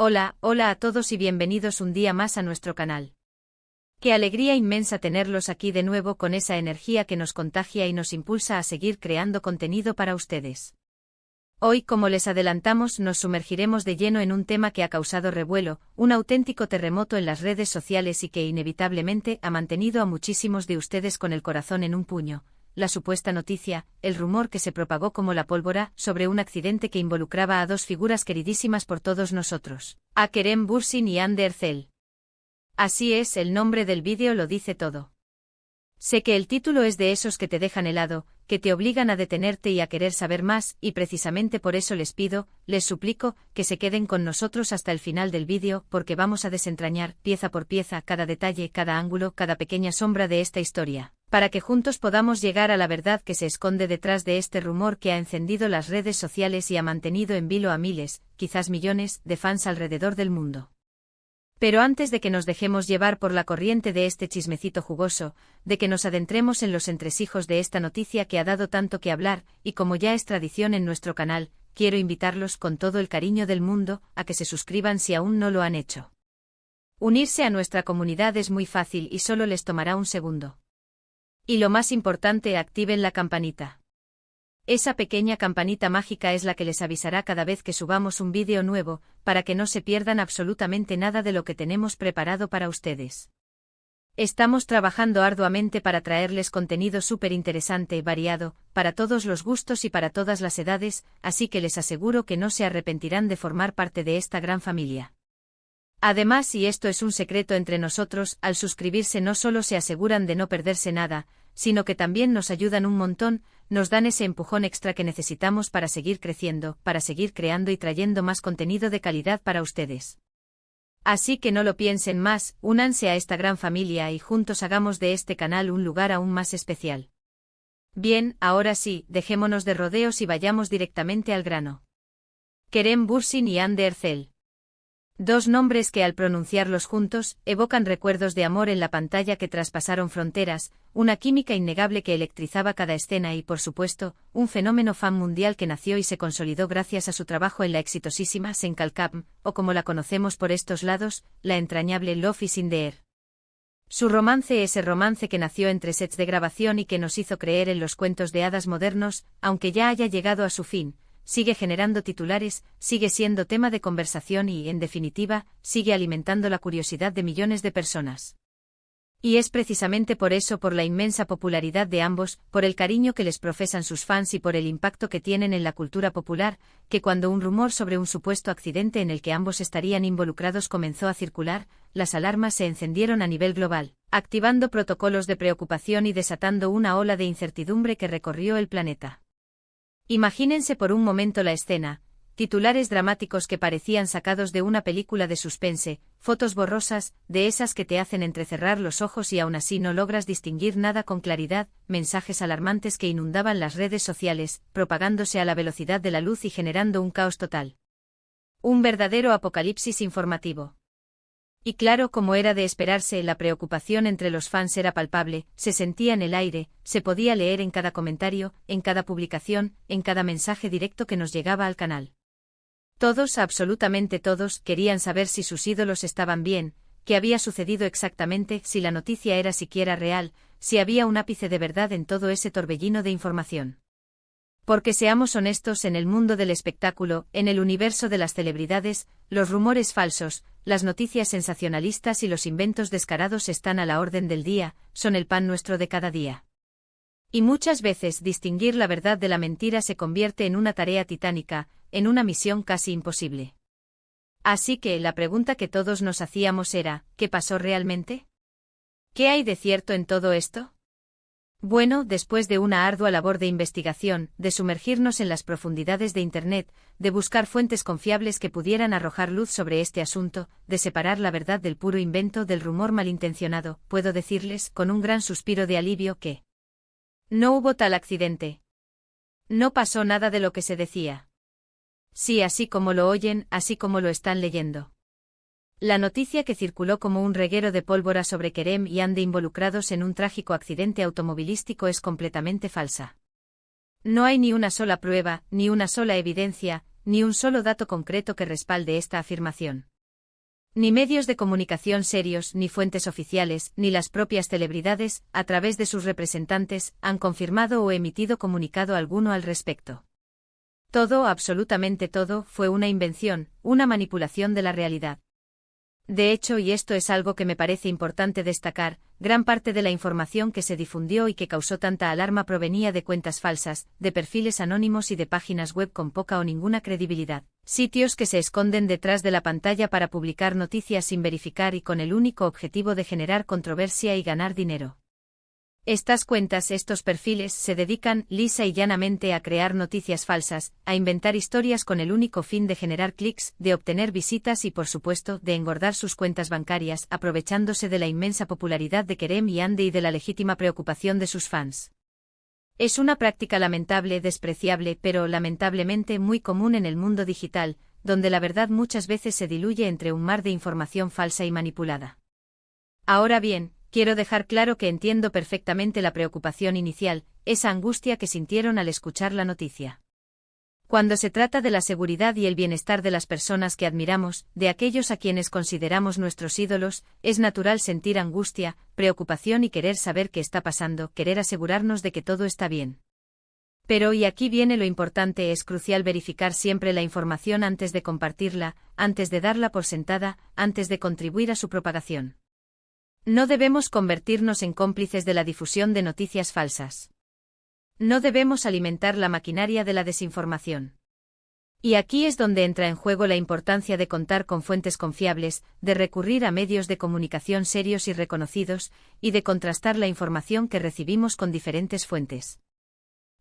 Hola, hola a todos y bienvenidos un día más a nuestro canal. Qué alegría inmensa tenerlos aquí de nuevo con esa energía que nos contagia y nos impulsa a seguir creando contenido para ustedes. Hoy, como les adelantamos, nos sumergiremos de lleno en un tema que ha causado revuelo, un auténtico terremoto en las redes sociales y que inevitablemente ha mantenido a muchísimos de ustedes con el corazón en un puño. La supuesta noticia, el rumor que se propagó como la pólvora sobre un accidente que involucraba a dos figuras queridísimas por todos nosotros, a Kerem Bürsin y Hande Erçel. Así es, el nombre del vídeo lo dice todo. Sé que el título es de esos que te dejan helado, que te obligan a detenerte y a querer saber más, y precisamente por eso les pido, les suplico, que se queden con nosotros hasta el final del vídeo, porque vamos a desentrañar, pieza por pieza, cada detalle, cada ángulo, cada pequeña sombra de esta historia, para que juntos podamos llegar a la verdad que se esconde detrás de este rumor que ha encendido las redes sociales y ha mantenido en vilo a miles, quizás millones, de fans alrededor del mundo. Pero antes de que nos dejemos llevar por la corriente de este chismecito jugoso, de que nos adentremos en los entresijos de esta noticia que ha dado tanto que hablar, y como ya es tradición en nuestro canal, quiero invitarlos con todo el cariño del mundo a que se suscriban si aún no lo han hecho. Unirse a nuestra comunidad es muy fácil y solo les tomará un segundo. Y lo más importante, activen la campanita. Esa pequeña campanita mágica es la que les avisará cada vez que subamos un vídeo nuevo, para que no se pierdan absolutamente nada de lo que tenemos preparado para ustedes. Estamos trabajando arduamente para traerles contenido súper interesante y variado, para todos los gustos y para todas las edades, así que les aseguro que no se arrepentirán de formar parte de esta gran familia. Además, y esto es un secreto entre nosotros, al suscribirse no solo se aseguran de no perderse nada, sino que también nos ayudan un montón, nos dan ese empujón extra que necesitamos para seguir creciendo, para seguir creando y trayendo más contenido de calidad para ustedes. Así que no lo piensen más, únanse a esta gran familia y juntos hagamos de este canal un lugar aún más especial. Bien, ahora sí, dejémonos de rodeos y vayamos directamente al grano. Kerem Bürsin y Hande Erçel. Dos nombres que al pronunciarlos juntos, evocan recuerdos de amor en la pantalla que traspasaron fronteras, una química innegable que electrizaba cada escena y, por supuesto, un fenómeno fan mundial que nació y se consolidó gracias a su trabajo en la exitosísima Sen Kalkam, o como la conocemos por estos lados, la entrañable Love is in the Air. Su romance, ese romance que nació entre sets de grabación y que nos hizo creer en los cuentos de hadas modernos, aunque ya haya llegado a su fin, sigue generando titulares, sigue siendo tema de conversación y, en definitiva, sigue alimentando la curiosidad de millones de personas. Y es precisamente por eso, por la inmensa popularidad de ambos, por el cariño que les profesan sus fans y por el impacto que tienen en la cultura popular, que cuando un rumor sobre un supuesto accidente en el que ambos estarían involucrados comenzó a circular, las alarmas se encendieron a nivel global, activando protocolos de preocupación y desatando una ola de incertidumbre que recorrió el planeta. Imagínense por un momento la escena, titulares dramáticos que parecían sacados de una película de suspense, fotos borrosas, de esas que te hacen entrecerrar los ojos y aún así no logras distinguir nada con claridad, mensajes alarmantes que inundaban las redes sociales, propagándose a la velocidad de la luz y generando un caos total. Un verdadero apocalipsis informativo. Y claro, como era de esperarse, la preocupación entre los fans era palpable, se sentía en el aire, se podía leer en cada comentario, en cada publicación, en cada mensaje directo que nos llegaba al canal. Todos, absolutamente todos, querían saber si sus ídolos estaban bien, qué había sucedido exactamente, si la noticia era siquiera real, si había un ápice de verdad en todo ese torbellino de información. Porque seamos honestos, en el mundo del espectáculo, en el universo de las celebridades, los rumores falsos, las noticias sensacionalistas y los inventos descarados están a la orden del día, son el pan nuestro de cada día. Y muchas veces distinguir la verdad de la mentira se convierte en una tarea titánica, en una misión casi imposible. Así que la pregunta que todos nos hacíamos era, ¿qué pasó realmente? ¿Qué hay de cierto en todo esto? Bueno, después de una ardua labor de investigación, de sumergirnos en las profundidades de Internet, de buscar fuentes confiables que pudieran arrojar luz sobre este asunto, de separar la verdad del puro invento del rumor malintencionado, puedo decirles, con un gran suspiro de alivio, que no hubo tal accidente. No pasó nada de lo que se decía. Sí, así como lo oyen, así como lo están leyendo. La noticia que circuló como un reguero de pólvora sobre Kerem y Hande involucrados en un trágico accidente automovilístico es completamente falsa. No hay ni una sola prueba, ni una sola evidencia, ni un solo dato concreto que respalde esta afirmación. Ni medios de comunicación serios, ni fuentes oficiales, ni las propias celebridades, a través de sus representantes, han confirmado o emitido comunicado alguno al respecto. Todo, absolutamente todo, fue una invención, una manipulación de la realidad. De hecho, y esto es algo que me parece importante destacar, gran parte de la información que se difundió y que causó tanta alarma provenía de cuentas falsas, de perfiles anónimos y de páginas web con poca o ninguna credibilidad, sitios que se esconden detrás de la pantalla para publicar noticias sin verificar y con el único objetivo de generar controversia y ganar dinero. Estas cuentas, estos perfiles, se dedican, lisa y llanamente, a crear noticias falsas, a inventar historias con el único fin de generar clics, de obtener visitas y, por supuesto, de engordar sus cuentas bancarias, aprovechándose de la inmensa popularidad de Kerem y Ande y de la legítima preocupación de sus fans. Es una práctica lamentable, despreciable, pero lamentablemente muy común en el mundo digital, donde la verdad muchas veces se diluye entre un mar de información falsa y manipulada. Ahora bien, quiero dejar claro que entiendo perfectamente la preocupación inicial, esa angustia que sintieron al escuchar la noticia. Cuando se trata de la seguridad y el bienestar de las personas que admiramos, de aquellos a quienes consideramos nuestros ídolos, es natural sentir angustia, preocupación y querer saber qué está pasando, querer asegurarnos de que todo está bien. Pero, y aquí viene lo importante, es crucial verificar siempre la información antes de compartirla, antes de darla por sentada, antes de contribuir a su propagación. No debemos convertirnos en cómplices de la difusión de noticias falsas. No debemos alimentar la maquinaria de la desinformación. Y aquí es donde entra en juego la importancia de contar con fuentes confiables, de recurrir a medios de comunicación serios y reconocidos, y de contrastar la información que recibimos con diferentes fuentes.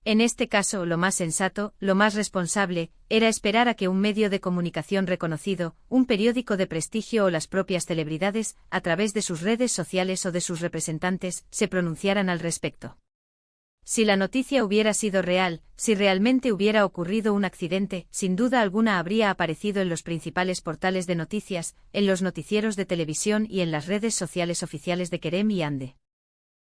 En este caso, lo más sensato, lo más responsable, era esperar a que un medio de comunicación reconocido, un periódico de prestigio o las propias celebridades, a través de sus redes sociales o de sus representantes, se pronunciaran al respecto. Si la noticia hubiera sido real, si realmente hubiera ocurrido un accidente, sin duda alguna habría aparecido en los principales portales de noticias, en los noticieros de televisión y en las redes sociales oficiales de Kerem y Ande.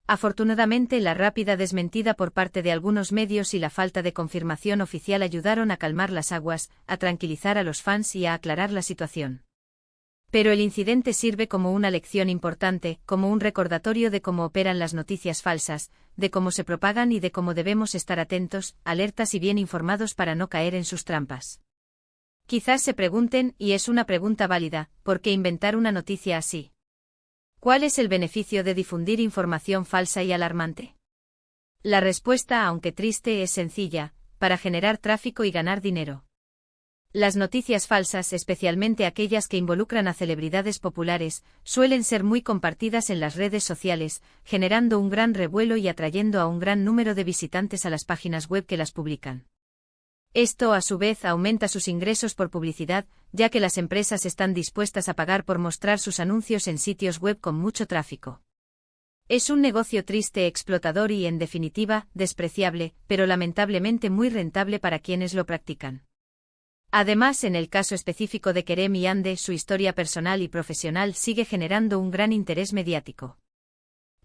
Afortunadamente, la rápida desmentida por parte de algunos medios y la falta de confirmación oficial ayudaron a calmar las aguas, a tranquilizar a los fans y a aclarar la situación. Pero el incidente sirve como una lección importante, como un recordatorio de cómo operan las noticias falsas, de cómo se propagan y de cómo debemos estar atentos, alertas y bien informados para no caer en sus trampas. Quizás se pregunten, y es una pregunta válida, ¿por qué inventar una noticia así? ¿Cuál es el beneficio de difundir información falsa y alarmante? La respuesta, aunque triste, es sencilla: para generar tráfico y ganar dinero. Las noticias falsas, especialmente aquellas que involucran a celebridades populares, suelen ser muy compartidas en las redes sociales, generando un gran revuelo y atrayendo a un gran número de visitantes a las páginas web que las publican. Esto, a su vez, aumenta sus ingresos por publicidad, ya que las empresas están dispuestas a pagar por mostrar sus anuncios en sitios web con mucho tráfico. Es un negocio triste, explotador y, en definitiva, despreciable, pero lamentablemente muy rentable para quienes lo practican. Además, en el caso específico de Kerem y Ande, su historia personal y profesional sigue generando un gran interés mediático.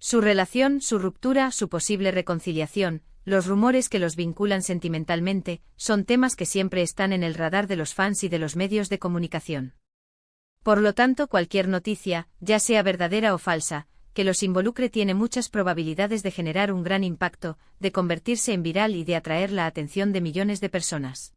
Su relación, su ruptura, su posible reconciliación, los rumores que los vinculan sentimentalmente, son temas que siempre están en el radar de los fans y de los medios de comunicación. Por lo tanto, cualquier noticia, ya sea verdadera o falsa, que los involucre tiene muchas probabilidades de generar un gran impacto, de convertirse en viral y de atraer la atención de millones de personas.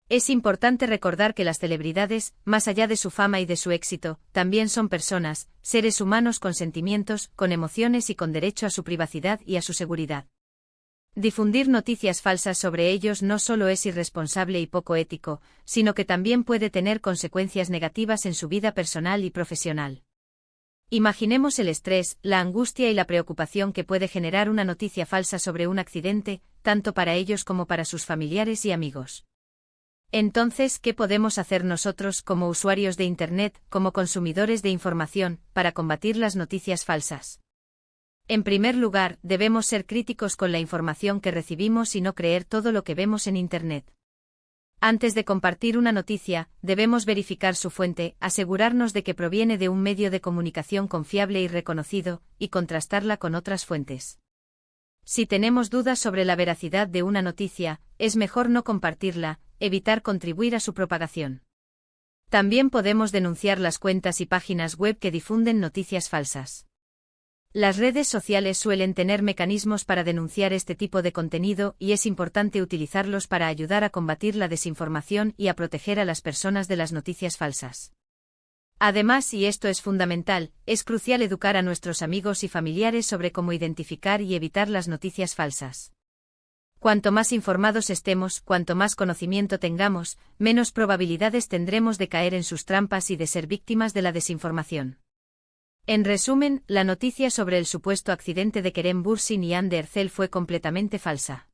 Es importante recordar que las celebridades, más allá de su fama y de su éxito, también son personas, seres humanos con sentimientos, con emociones y con derecho a su privacidad y a su seguridad. Difundir noticias falsas sobre ellos no solo es irresponsable y poco ético, sino que también puede tener consecuencias negativas en su vida personal y profesional. Imaginemos el estrés, la angustia y la preocupación que puede generar una noticia falsa sobre un accidente, tanto para ellos como para sus familiares y amigos. Entonces, ¿qué podemos hacer nosotros como usuarios de Internet, como consumidores de información, para combatir las noticias falsas? En primer lugar, debemos ser críticos con la información que recibimos y no creer todo lo que vemos en Internet. Antes de compartir una noticia, debemos verificar su fuente, asegurarnos de que proviene de un medio de comunicación confiable y reconocido, y contrastarla con otras fuentes. Si tenemos dudas sobre la veracidad de una noticia, es mejor no compartirla, evitar contribuir a su propagación. También podemos denunciar las cuentas y páginas web que difunden noticias falsas. Las redes sociales suelen tener mecanismos para denunciar este tipo de contenido y es importante utilizarlos para ayudar a combatir la desinformación y a proteger a las personas de las noticias falsas. Además, y esto es fundamental, es crucial educar a nuestros amigos y familiares sobre cómo identificar y evitar las noticias falsas. Cuanto más informados estemos, cuanto más conocimiento tengamos, menos probabilidades tendremos de caer en sus trampas y de ser víctimas de la desinformación. En resumen, la noticia sobre el supuesto accidente de Kerem Bürsin y Hande Erçel fue completamente falsa.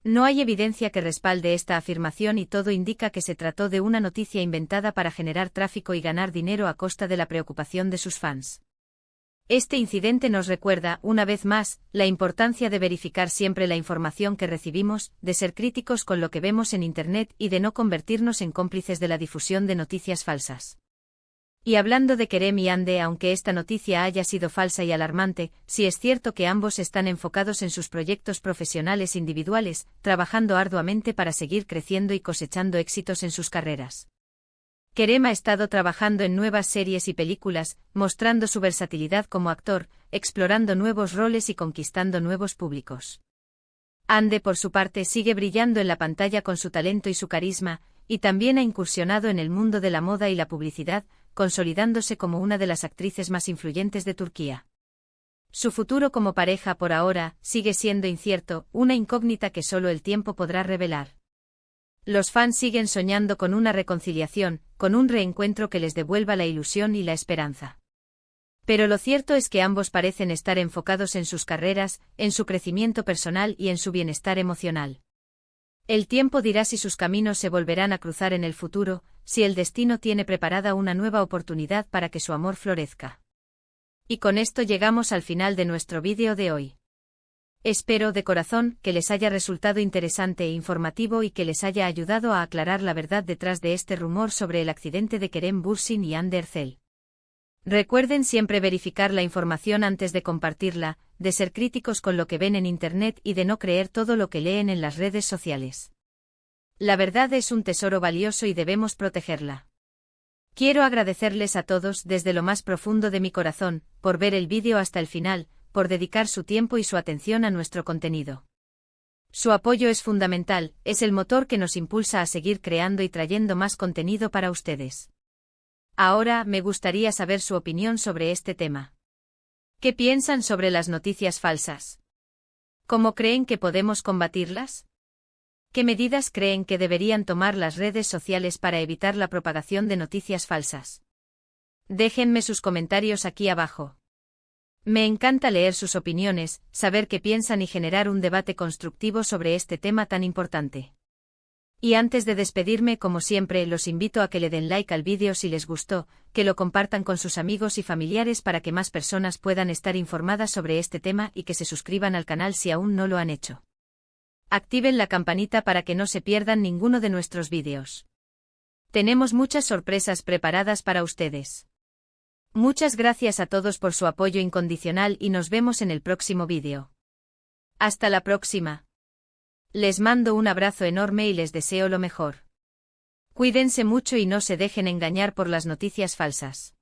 No hay evidencia que respalde esta afirmación y todo indica que se trató de una noticia inventada para generar tráfico y ganar dinero a costa de la preocupación de sus fans. Este incidente nos recuerda, una vez más, la importancia de verificar siempre la información que recibimos, de ser críticos con lo que vemos en Internet y de no convertirnos en cómplices de la difusión de noticias falsas. Y hablando de Kerem y Hande, aunque esta noticia haya sido falsa y alarmante, sí es cierto que ambos están enfocados en sus proyectos profesionales individuales, trabajando arduamente para seguir creciendo y cosechando éxitos en sus carreras. Kerem ha estado trabajando en nuevas series y películas, mostrando su versatilidad como actor, explorando nuevos roles y conquistando nuevos públicos. Hande, por su parte, sigue brillando en la pantalla con su talento y su carisma, y también ha incursionado en el mundo de la moda y la publicidad, consolidándose como una de las actrices más influyentes de Turquía. Su futuro como pareja por ahora sigue siendo incierto, una incógnita que solo el tiempo podrá revelar. Los fans siguen soñando con una reconciliación, con un reencuentro que les devuelva la ilusión y la esperanza. Pero lo cierto es que ambos parecen estar enfocados en sus carreras, en su crecimiento personal y en su bienestar emocional. El tiempo dirá si sus caminos se volverán a cruzar en el futuro, si el destino tiene preparada una nueva oportunidad para que su amor florezca. Y con esto llegamos al final de nuestro vídeo de hoy. Espero de corazón que les haya resultado interesante e informativo y que les haya ayudado a aclarar la verdad detrás de este rumor sobre el accidente de Kerem Bürsin y Hande Erçel. Recuerden siempre verificar la información antes de compartirla, de ser críticos con lo que ven en Internet y de no creer todo lo que leen en las redes sociales. La verdad es un tesoro valioso y debemos protegerla. Quiero agradecerles a todos desde lo más profundo de mi corazón, por ver el vídeo hasta el final, por dedicar su tiempo y su atención a nuestro contenido. Su apoyo es fundamental, es el motor que nos impulsa a seguir creando y trayendo más contenido para ustedes. Ahora me gustaría saber su opinión sobre este tema. ¿Qué piensan sobre las noticias falsas? ¿Cómo creen que podemos combatirlas? ¿Qué medidas creen que deberían tomar las redes sociales para evitar la propagación de noticias falsas? Déjenme sus comentarios aquí abajo. Me encanta leer sus opiniones, saber qué piensan y generar un debate constructivo sobre este tema tan importante. Y antes de despedirme, como siempre, los invito a que le den like al vídeo si les gustó, que lo compartan con sus amigos y familiares para que más personas puedan estar informadas sobre este tema y que se suscriban al canal si aún no lo han hecho. Activen la campanita para que no se pierdan ninguno de nuestros vídeos. Tenemos muchas sorpresas preparadas para ustedes. Muchas gracias a todos por su apoyo incondicional y nos vemos en el próximo vídeo. Hasta la próxima. Les mando un abrazo enorme y les deseo lo mejor. Cuídense mucho y no se dejen engañar por las noticias falsas.